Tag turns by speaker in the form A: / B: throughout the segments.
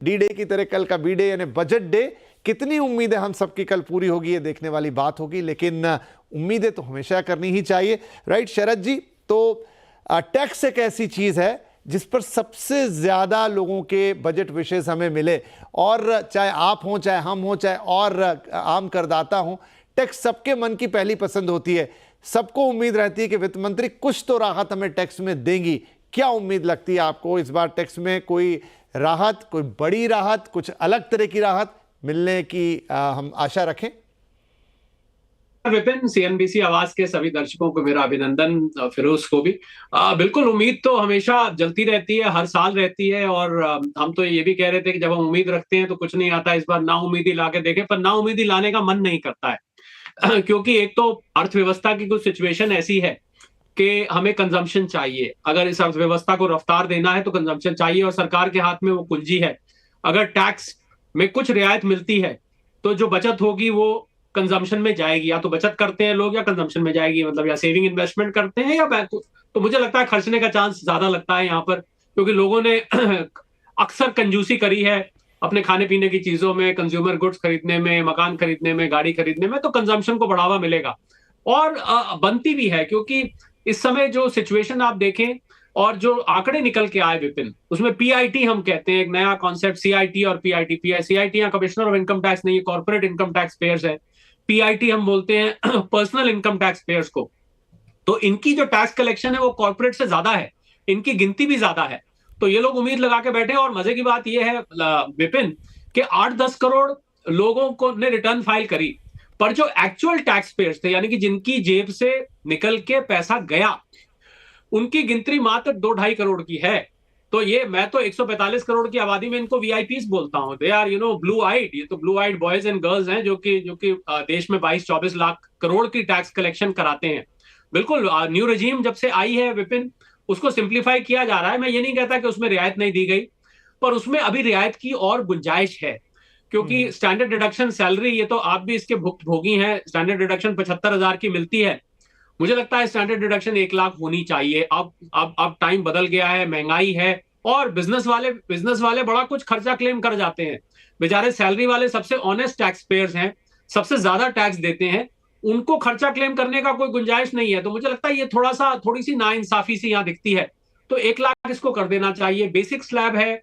A: D day की तरह कल का बी डे यानी बजट डे, कितनी उम्मीदें हम सबकी कल पूरी होगी ये देखने वाली बात होगी, लेकिन उम्मीदें तो हमेशा करनी ही चाहिए, राइट शरद जी? तो टैक्स एक ऐसी चीज है जिस पर सबसे ज्यादा लोगों के बजट विशेष हमें मिले, और चाहे आप हों, चाहे हम हों, चाहे और आम करदाता हों, टैक्स सबके मन की पहली पसंद होती है। सबको उम्मीद रहती है कि वित्त मंत्री कुछ तो राहत हमें टैक्स में देंगी। क्या उम्मीद लगती है आपको इस बार टैक्स में? कोई राहत, कोई बड़ी राहत, कुछ अलग तरह की राहत मिलने की हम आशा रखें?
B: विपिन, सीएनबीसी आवाज के सभी दर्शकों को मेरा अभिनंदन, फिरोज को भी। बिल्कुल, उम्मीद तो हमेशा जलती रहती है, हर साल रहती है। और हम तो ये भी कह रहे थे कि जब हम उम्मीद रखते हैं तो कुछ नहीं आता। इस बार नाउम्मीदी ला के देखें, पर नाउम्मीदी लाने का मन नहीं करता है क्योंकि एक तो अर्थव्यवस्था की कुछ सिचुएशन ऐसी है कि हमें कंजम्पशन चाहिए। अगर इस अर्थव्यवस्था को रफ्तार देना है तो कंजम्पशन चाहिए, और सरकार के हाथ में वो कुंजी है। अगर टैक्स में कुछ रियायत मिलती है तो जो बचत होगी वो कंजम्पशन में जाएगी। या तो बचत करते हैं लोग या कंजम्पशन में जाएगी, मतलब या सेविंग इन्वेस्टमेंट करते हैं या बैंक। तो मुझे लगता है खर्चने का चांस ज्यादा लगता है यहाँ पर, क्योंकि लोगों ने अक्सर कंजूसी करी है अपने खाने पीने की चीजों में, कंज्यूमर गुड्स खरीदने में, मकान खरीदने में, गाड़ी खरीदने में। तो कंजम्पशन को बढ़ावा मिलेगा और बनती भी है, क्योंकि इस समय जो सिचुएशन आप देखें और जो आंकड़े निकल के आए विपिन, उसमें पीआईटी हम कहते हैं, एक नया कॉन्सेप्ट, सीआईटी और पीआईटी। सीआईटी यहाँ कमिश्नर ऑफ इनकम टैक्स नहीं है, कॉर्पोरेट इनकम टैक्स पेयर्स है। पीआईटी हम बोलते हैं पर्सनल इनकम टैक्स पेयर्स को। तो इनकी जो टैक्स कलेक्शन है वो कॉर्पोरेट से ज्यादा है, इनकी गिनती भी ज्यादा है। तो ये लोग उम्मीद लगा के बैठे हैं। और मजे की बात यह है विपिन कि 8-10 करोड़ लोगों को ने रिटर्न फाइल करी, पर जो एक्चुअल टैक्स पेयर्स थे, यानी कि जिनकी जेब से निकल के पैसा गया, उनकी गिनती मात्र 2-2.5 करोड़ की है। तो ये, मैं तो 145 करोड़ की आबादी में इनको वीआईपीज बोलता हूं। They are blue eyed. ये तो blue eyed boys and girls हैं जो कि देश में 22-24 लाख करोड़ की टैक्स कलेक्शन कराते हैं। बिल्कुल, न्यू रेजीम जब से आई है विपिन, उसको सिंप्लीफाई किया जा रहा है। मैं ये नहीं कहता कि उसमें रियायत नहीं दी गई, पर उसमें अभी रियायत की और गुंजाइश है। क्योंकि स्टैंडर्ड डिडक्शन सैलरी, ये तो आप भी इसके भुक्तभोगी हैं, स्टैंडर्ड डिडक्शन 75,000 की मिलती है। मुझे लगता है स्टैंडर्ड डिडक्शन 1 लाख होनी चाहिए। अब टाइम बदल गया है, महंगाई है, और बिजनेस वाले बड़ा कुछ खर्चा क्लेम कर जाते हैं। बेचारे सैलरी वाले सबसे ऑनेस्ट टैक्स पेयर्स हैं, सबसे ज्यादा टैक्स देते हैं, उनको खर्चा क्लेम करने का कोई गुंजाइश नहीं है। तो मुझे लगता है ये थोड़ी सी नाइंसाफी सी यहाँ दिखती है। तो 1 लाख इसको कर देना चाहिए। बेसिक स्लैब है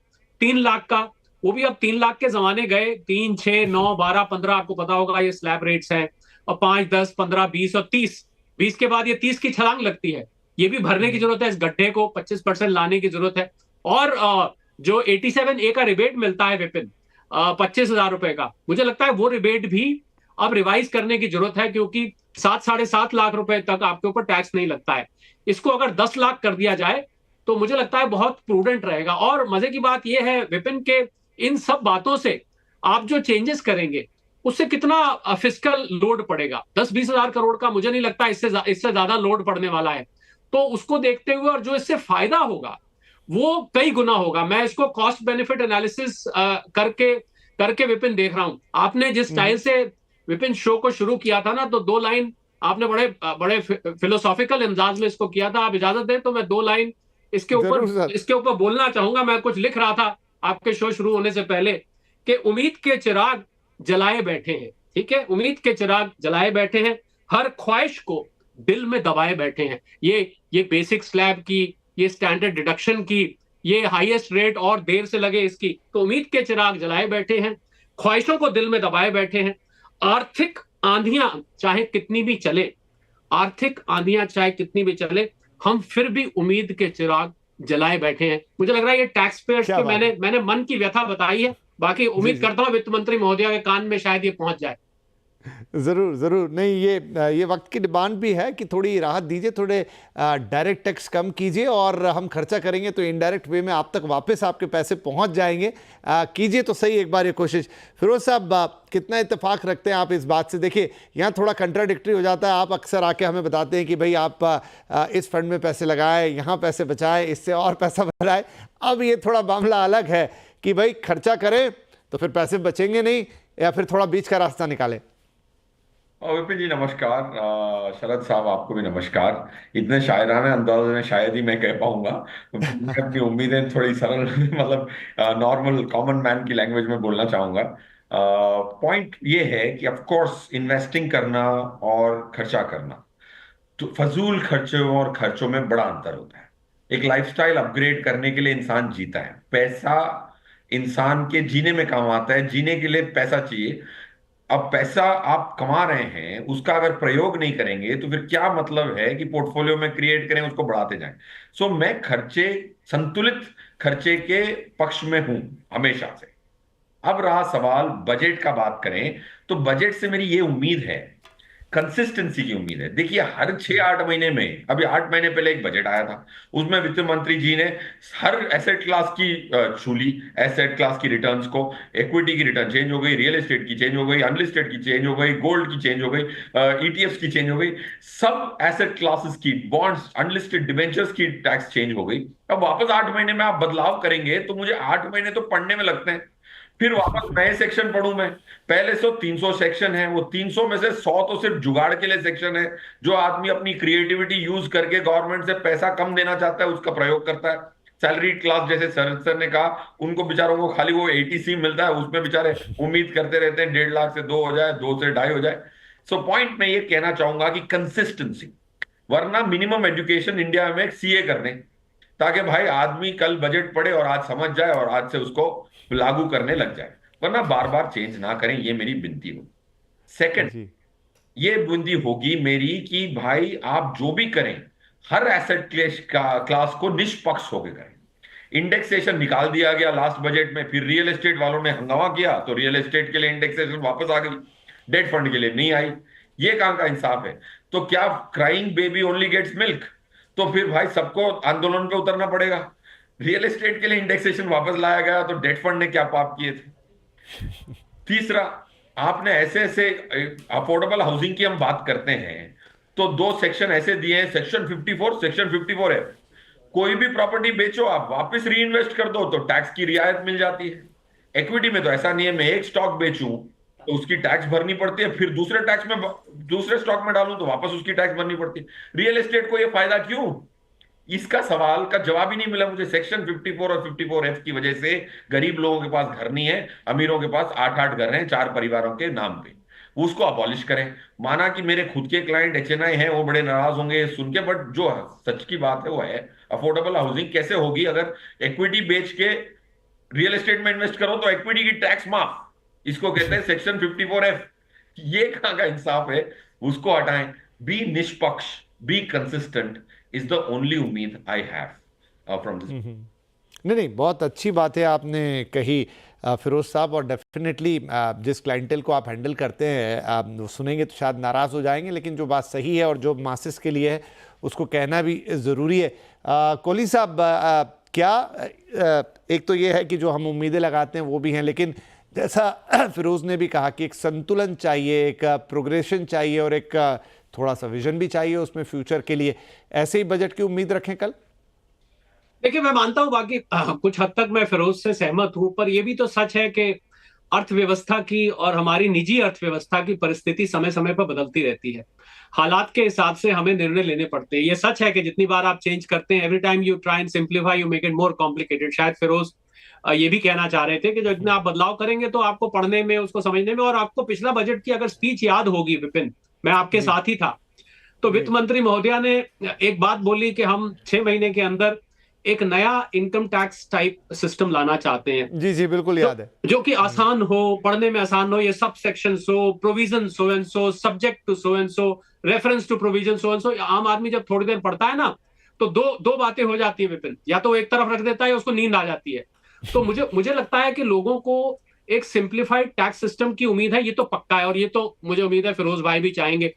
B: 3 लाख का, वो भी अब 3 लाख के जमाने गए। 3, 6, 9, 12, 15, आपको पता होगा ये स्लैब रेट्स हैं। और 5, 10, 15, 20 और 30, 20 के बाद ये 30 की छलांग लगती है। ये भी भरने की जरूरत है, इस गड्ढे को 25% लाने की जरूरत है। और जो 87A का रिबेट मिलता है विपिन, 25,000 रुपए का, मुझे लगता है वो रिबेट भी अब रिवाइज करने की जरूरत है, क्योंकि 7-7.5 लाख रुपए तक आपके ऊपर टैक्स नहीं लगता है। इसको अगर 10 लाख कर दिया जाए तो मुझे लगता है बहुत प्रूडेंट रहेगा। और मजे की बात यह है विपिन के इन सब बातों से आप जो चेंजेस करेंगे उससे कितना फिस्कल लोड पड़ेगा। 10-20 हजार करोड़ का मुझे नहीं लगता इससे ज्यादा लोड पड़ने वाला है। तो उसको देखते हुए, और जो इससे फायदा होगा वो कई गुना होगा। मैं इसको कॉस्ट बेनिफिट एनालिसिस करके विपिन देख रहा हूं। आपने जिस स्टाइल से विपिन शो को शुरू किया था ना, तो 2 लाइन आपने बड़े फिलोसॉफिकल अंदाज में इसको किया था। आप इजाजत दें तो मैं 2 लाइन इसके ऊपर बोलना चाहूंगा। मैं कुछ लिख रहा था आपके शो शुरू होने से पहले कि उम्मीद के चिराग जलाए बैठे हैं। ठीक है, उम्मीद के चिराग जलाए बैठे हैं, हर ख्वाहिश को दिल में दबाए बैठे हैं। ये बेसिक स्लैब की, ये स्टैंडर्ड डिडक्शन की, ये हाईएस्ट रेट और देर से लगे इसकी। तो उम्मीद के चिराग जलाए बैठे हैं, ख्वाहिशों को दिल में दबाए बैठे हैं। आर्थिक आंधियां चाहे कितनी भी चले, आर्थिक आंधियां चाहे कितनी भी चले, हम फिर भी उम्मीद के चिराग जलाए बैठे हैं। मुझे लग रहा है ये टैक्स पेयर्स के मैंने मन की व्यथा बताई है। बाकी उम्मीद करता हूं वित्त मंत्री महोदया के कान में शायद ये पहुंच जाए।
A: ज़रूर ज़रूर। नहीं, ये वक्त की डिमांड भी है कि थोड़ी राहत दीजिए, थोड़े डायरेक्ट टैक्स कम कीजिए, और हम खर्चा करेंगे तो इनडायरेक्ट वे में आप तक वापस आपके पैसे पहुंच जाएंगे। कीजिए तो सही एक बार ये कोशिश। फिरोज साहब, कितना इत्तेफाक रखते हैं आप इस बात से? देखिए, यहाँ थोड़ा कंट्राडिक्टरी हो जाता है। आप अक्सर आके हमें बताते हैं कि भाई आप इस फंड में पैसे लगाए, यहाँ पैसे बचाए, इससे और पैसा बढ़ाए। अब ये थोड़ा मामला अलग है कि भाई खर्चा करें तो फिर पैसे बचेंगे नहीं, या फिर थोड़ा बीच का रास्ता निकालें।
C: विपिन जी नमस्कार। शरद साहब आपको भी नमस्कार। इतने शायराना अंदाज में शायद ही मैं कह पाऊंगा। मैं अपनी उम्मीदें थोड़ी सरल मतलब नॉर्मल कॉमन मैन की लैंग्वेज में बोलना चाहूंगा। पॉइंट ये है कि ऑफ कोर्स इन्वेस्टिंग करना और खर्चा करना, तो फजूल खर्चों और खर्चों में बड़ा अंतर होता है। एक लाइफस्टाइल अपग्रेड करने के लिए इंसान जीता है, पैसा इंसान के जीने में काम आता है, जीने के लिए पैसा चाहिए। अब पैसा आप कमा रहे हैं, उसका अगर प्रयोग नहीं करेंगे तो फिर क्या मतलब है कि पोर्टफोलियो में क्रिएट करें, उसको बढ़ाते जाएं। सो मैं खर्चे, संतुलित खर्चे के पक्ष में हूं हमेशा से। अब रहा सवाल बजट का, बात करें तो बजट से मेरी ये उम्मीद है, कंसिस्टेंसी की उम्मीद है। देखिए हर 6-8 महीने में, अभी 8 महीने पहले एक बजट आया था, उसमें वित्त मंत्री जी ने हर एसेट क्लास की छू ली, एसेट क्लास की रिटर्न्स को। इक्विटी की रिटर्न चेंज हो गई, रियल एस्टेट की चेंज हो गई, अनलिस्टेड की चेंज हो गई, गोल्ड की चेंज हो गई, ईटीएफ की चेंज हो गई, सब एसेट क्लासेस की, बॉन्ड्स, अनलिस्टेड डिबेंचर्स की टैक्स चेंज हो गई। अब वापस 8 महीने में आप बदलाव करेंगे तो मुझे 8 महीने तो पढ़ने में लगते हैं, फिर वापस नए सेक्शन पढ़ूं मैं। पहले 300 सेक्शन है, वो 300 में से 100 तो सिर्फ जुगाड़ के लिए सेक्शन है। जो आदमी अपनी क्रिएटिविटी यूज करके गवर्नमेंट से पैसा कम देना चाहता है उसका प्रयोग करता है। सैलरी क्लास, जैसे शरद सर ने कहा, उनको बेचारों को खाली वो एटीसी मिलता है, उसमें बेचारे उम्मीद करते रहते हैं 1.5 लाख से 2 हो जाए, 2 से 2.5 हो जाए। सो पॉइंट मैं ये कहना चाहूंगा कि कंसिस्टेंसी, वरना मिनिमम एजुकेशन इंडिया में सीए कर दें, ताकि भाई आदमी कल बजट पढ़े और आज समझ जाए और आज से उसको लागू करने लग जाए, वरना बार बार चेंज ना करें, ये मेरी विनती हो। सेकंड,
A: जी
C: ये विनती होगी मेरी कि भाई आप जो भी करें, हर एसेट क्लास को निष्पक्ष होकर करें। इंडेक्सेशन निकाल दिया गया लास्ट बजट में, फिर रियल एस्टेट वालों ने हंगामा किया तो रियल एस्टेट के लिए इंडेक्सेशन वापस आ गई, डेट फंड के लिए नहीं आई। ये कहां का इंसाफ है? तो क्या crying baby only gets milk? तो फिर भाई सबको आंदोलन पे उतरना पड़ेगा। रियल एस्टेट के लिए इंडेक्सेशन वापस लाया गया तो डेट फंड ने क्या पाप किए थे? तीसरा, आपने ऐसे ऐसे अफोर्डेबल हाउसिंग की हम बात करते हैं तो दो सेक्शन ऐसे दिए हैं, सेक्शन 54, सेक्शन 54 है। कोई भी प्रॉपर्टी बेचो, आप वापस री इन्वेस्ट कर दो तो टैक्स की रियायत मिल जाती है। इक्विटी में तो ऐसा नहीं है, मैं एक स्टॉक बेचूं तो उसकी टैक्स भरनी पड़ती है, फिर दूसरे टैक्स में दूसरे स्टॉक में डालूं तो वापस उसकी टैक्स भरनी पड़ती है। रियल एस्टेट को यह फायदा क्यों? इसका सवाल का जवाब ही नहीं मिला मुझे। सेक्शन 54 और 54F की वजह से गरीब लोगों के पास घर नहीं है, अमीरों के पास 8-8 घर हैं 4 परिवारों के नाम पे। उसको अबॉलिश करें। माना कि मेरे खुद के क्लाइंट एचएनआई हैं, वो बड़े नाराज होंगे सुन के, बट जो सच की बात है वो है, अफोर्डेबल हाउसिंग कैसे होगी अगर इक्विटी बेच के रियल एस्टेट में इन्वेस्ट करो तो इक्विटी की टैक्स माफ। इसको कहते हैं सेक्शन 54F। ये कहां का इंसाफ है? उसको हटाएं। बी निष्पक्ष, be consistent is the only उम्मीद आई हैव फ्रॉम दिस।
A: नहीं नहीं, बहुत अच्छी बात है आपने कही फिरोज साहब। और डेफिनेटली जिस क्लाइंटेल को आप हैंडल करते हैं, वो सुनेंगे तो शायद नाराज़ हो जाएंगे, लेकिन जो बात सही है और जो मासिस के लिए है उसको कहना भी ज़रूरी है। कोहली साहब, क्या एक तो ये है कि जो हम उम्मीदें लगाते हैं वो भी हैं, लेकिन जैसा फिरोज ने भी कहा कि एक संतुलन चाहिए, एक प्रोग्रेशन चाहिए और एक थोड़ा सा विजन भी चाहिए उसमें फ्यूचर के लिए। ऐसे ही बजट की उम्मीद रखें कल?
B: देखिए, मैं मानता हूं, बाकी कुछ हद तक मैं फिरोज से सहमत हूं, पर यह भी तो सच है कि अर्थव्यवस्था की और हमारी निजी अर्थव्यवस्था की परिस्थिति समय समय पर बदलती रहती है। हालात के हिसाब से हमें निर्णय लेने पड़ते हैं। ये सच है कि जितनी बार आप चेंज करते हैं, every time you try and simplify, you make it more complicated. शायद फिरोज ये भी कहना चाह रहे थे कि जो इतना आप बदलाव करेंगे तो आपको पढ़ने में, उसको समझने में, और आपको पिछला बजट की अगर स्पीच याद होगी विपिन, मैं आपके
A: जी
B: साथ ही था, तो वित्त
A: जी
B: मंत्री महोदया ने एक बात बोली कि हम 6 महीने के अंदर एक नया इनकम टैक्स टाइप सिस्टम लाना चाहते हैं,
A: जी जी बिल्कुल याद है।
B: जो कि आसान हो, पढ़ने में आसान हो, ये सब सेक्शन हो, provision so and so, subject to so and so, reference to provision so and so. आम आदमी जब थोड़ी देर पढ़ता है ना, तो दो दो बातें हो जाती है विपिन, या तो वो एक तरफ रख देता है या उसको नींद आ जाती है। तो मुझे लगता है कि लोगों को एक सिंप्लीफाइड टैक्स सिस्टम की उम्मीद है, ये तो पक्का है, और ये तो मुझे उम्मीद है फिरोज भाई भी चाहेंगे।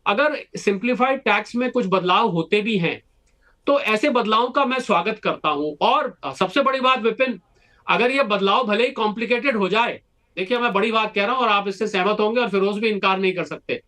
B: अगर सिंप्लीफाइड टैक्स में कुछ बदलाव होते भी हैं तो ऐसे बदलावों का मैं स्वागत करता हूं। और सबसे बड़ी बात विपिन, अगर ये बदलाव भले ही कॉम्प्लिकेटेड हो जाए, देखिए मैं बड़ी बात कह रहा हूं और आप इससे सहमत होंगे और फिरोज भी इनकार नहीं कर सकते,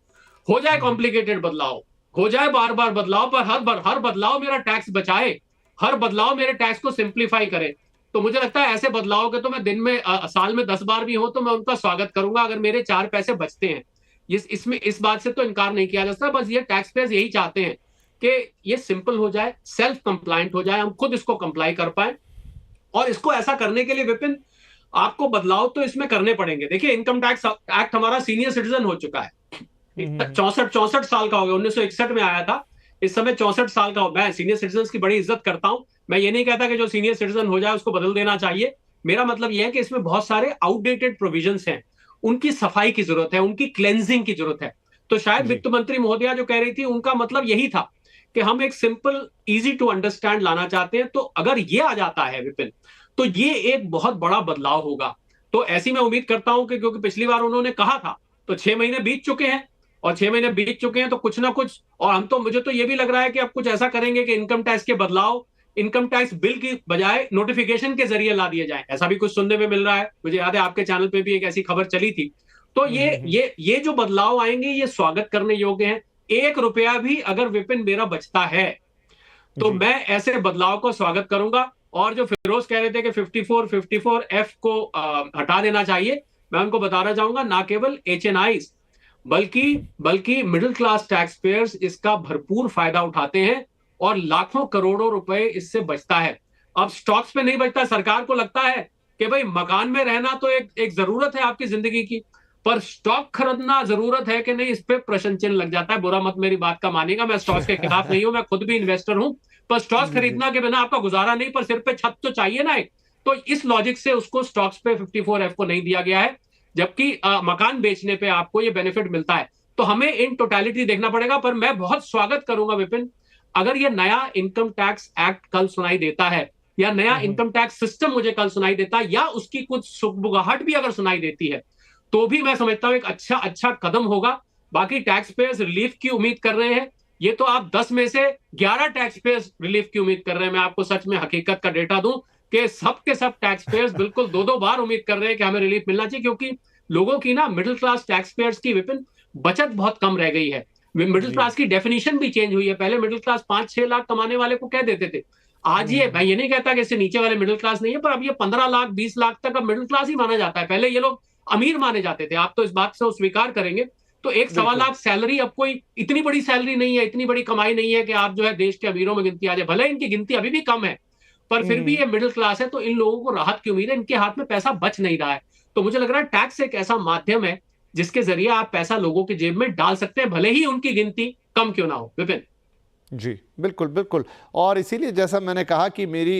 B: हो जाए कॉम्प्लिकेटेड बदलाव, हो जाए बार बार बदलाव, पर हर बदलाव मेरा टैक्स बचाए, हर बदलाव मेरे टैक्स को सिंप्लीफाई करे, तो मुझे लगता है ऐसे बदलाव के तो मैं दिन में साल में 10 बार भी हो तो मैं उनका स्वागत करूंगा, अगर मेरे 4 पैसे बचते हैं। इसमें इस बात से तो इनकार नहीं किया जा सकता। बस ये टैक्स पेयर्स यही चाहते हैं कि ये सिंपल हो जाए, सेल्फ कंप्लाइंट हो जाए, हम खुद इसको कंप्लाई कर पाए। और इसको ऐसा करने के लिए विपिन, आपको बदलाव तो इसमें करने पड़ेंगे। देखिए, इनकम टैक्स एक्ट हमारा सीनियर सिटीजन हो चुका है, 64 साल का हो गया, 1961 में आया था, इस समय 64 साल का हो। मैं सीनियर सिटीजन की बड़ी इज्जत करता हूं, मैं ये नहीं कहता कि जो सीनियर सिटीजन हो जाए उसको बदल देना चाहिए। मेरा मतलब यह है कि इसमें बहुत सारे आउटडेटेड प्रोविजंस हैं, उनकी सफाई की जरूरत है, उनकी क्लेंजिंग की जरूरत है। तो शायद वित्त मंत्री महोदया जो कह रही थी, उनका मतलब यही था कि हम एक सिंपल इजी टू अंडरस्टैंड लाना चाहते हैं। तो अगर ये आ जाता है विपिन, तो ये एक बहुत बड़ा बदलाव होगा। तो ऐसी मैं उम्मीद करता हूं कि, क्योंकि पिछली बार उन्होंने कहा था, तो 6 महीने बीत चुके हैं, और 6 महीने बीत चुके हैं तो कुछ ना कुछ, और हम तो, मुझे तो ये भी लग रहा है कि अब कुछ ऐसा करेंगे कि इनकम टैक्स के बदलाव इनकम टैक्स बिल की बजाय नोटिफिकेशन के जरिए ला दिए जाए। ऐसा भी कुछ सुनने में मिल रहा है, मुझे याद है आपके चैनल पे भी एक ऐसी खबर चली थी। तो ये जो बदलाव आएंगे ये स्वागत करने योग्य हैं। 1 रुपया भी अगर विपिन मेरा बचता है तो मैं ऐसे बदलाव को स्वागत करूंगा। और जो फिरोज कह रहे थे कि 54F को हटा देना चाहिए, मैं उनको बताना चाहूंगा, ना केवल HNIs बल्कि मिडिल क्लास टैक्स पेयर्स इसका भरपूर फायदा उठाते हैं और लाखों करोड़ों रुपए इससे बचता है। अब स्टॉक्स पे नहीं बचता। सरकार को लगता है कि भाई मकान में रहना तो एक जरूरत है आपकी जिंदगी की, पर स्टॉक खरीदना जरूरत है कि नहीं, इस पे प्रश्न चिन्ह लग जाता है। बुरा मत मेरी बात का मानिएगा, मैं स्टॉक्स के खिलाफ नहीं हूं, मैं खुद भी इन्वेस्टर हूं, पर स्टॉक्स खरीदना के बिना आपका गुजारा नहीं, पर सिर पे छत तो चाहिए ना एक। तो इस लॉजिक से उसको स्टॉक्स पे 54F को नहीं दिया गया है, जबकि मकान बेचने पे आपको ये बेनिफिट मिलता है। तो हमें इन टोटलिटी देखना पड़ेगा। पर मैं बहुत स्वागत करूंगा विपिन, अगर ये नया इनकम टैक्स एक्ट कल सुनाई देता है, या नया इनकम टैक्स सिस्टम मुझे कल सुनाई देता है, या उसकी कुछ सुगबुगाहट भी अगर सुनाई देती है, तो भी मैं समझता हूं एक अच्छा कदम होगा। बाकी टैक्स पेयर्स रिलीफ की उम्मीद कर रहे हैं, ये तो आप 10 में से 11 टैक्स पेयर्स रिलीफ की उम्मीद कर रहे हैं। मैं आपको सच में हकीकत का डेटा दूं कि सब के सब टैक्स पेयर्स बिल्कुल 2-2 बार उम्मीद कर रहे हैं कि हमें रिलीफ मिलना चाहिए, क्योंकि लोगों की ना, मिडिल क्लास टैक्स पेयर्स की विपिन बचत बहुत कम रह गई है। मिडिल क्लास की डेफिनेशन भी चेंज हुई है। पहले मिडिल क्लास 5-6 लाख कमाने वाले को कह देते थे, आज ये, मैं ये नहीं कहता कि इससे नीचे वाले मिडिल क्लास नहीं है, पर अब ये 15 लाख 20 लाख तक अब मिडिल क्लास ही माना जाता है। पहले ये लोग अमीर माने जाते थे, आप तो इस बात से स्वीकार करेंगे। तो 1-1.25 लाख सैलरी अब कोई इतनी बड़ी सैलरी नहीं है, इतनी बड़ी कमाई नहीं है कि आप जो है देश के अमीरों में गिनती आ जाए। भले इनकी गिनती अभी भी कम है, पर फिर भी ये मिडिल क्लास है, तो इन लोगों को राहत की उम्मीद है। इनके हाथ में पैसा बच नहीं रहा है, तो मुझे लग रहा है टैक्स एक ऐसा माध्यम है जिसके जरिए आप पैसा लोगों की जेब में डाल सकते हैं, भले ही उनकी गिनती कम क्यों ना हो। विपिन
A: जी बिल्कुल बिल्कुल, और इसीलिए जैसा मैंने कहा कि मेरी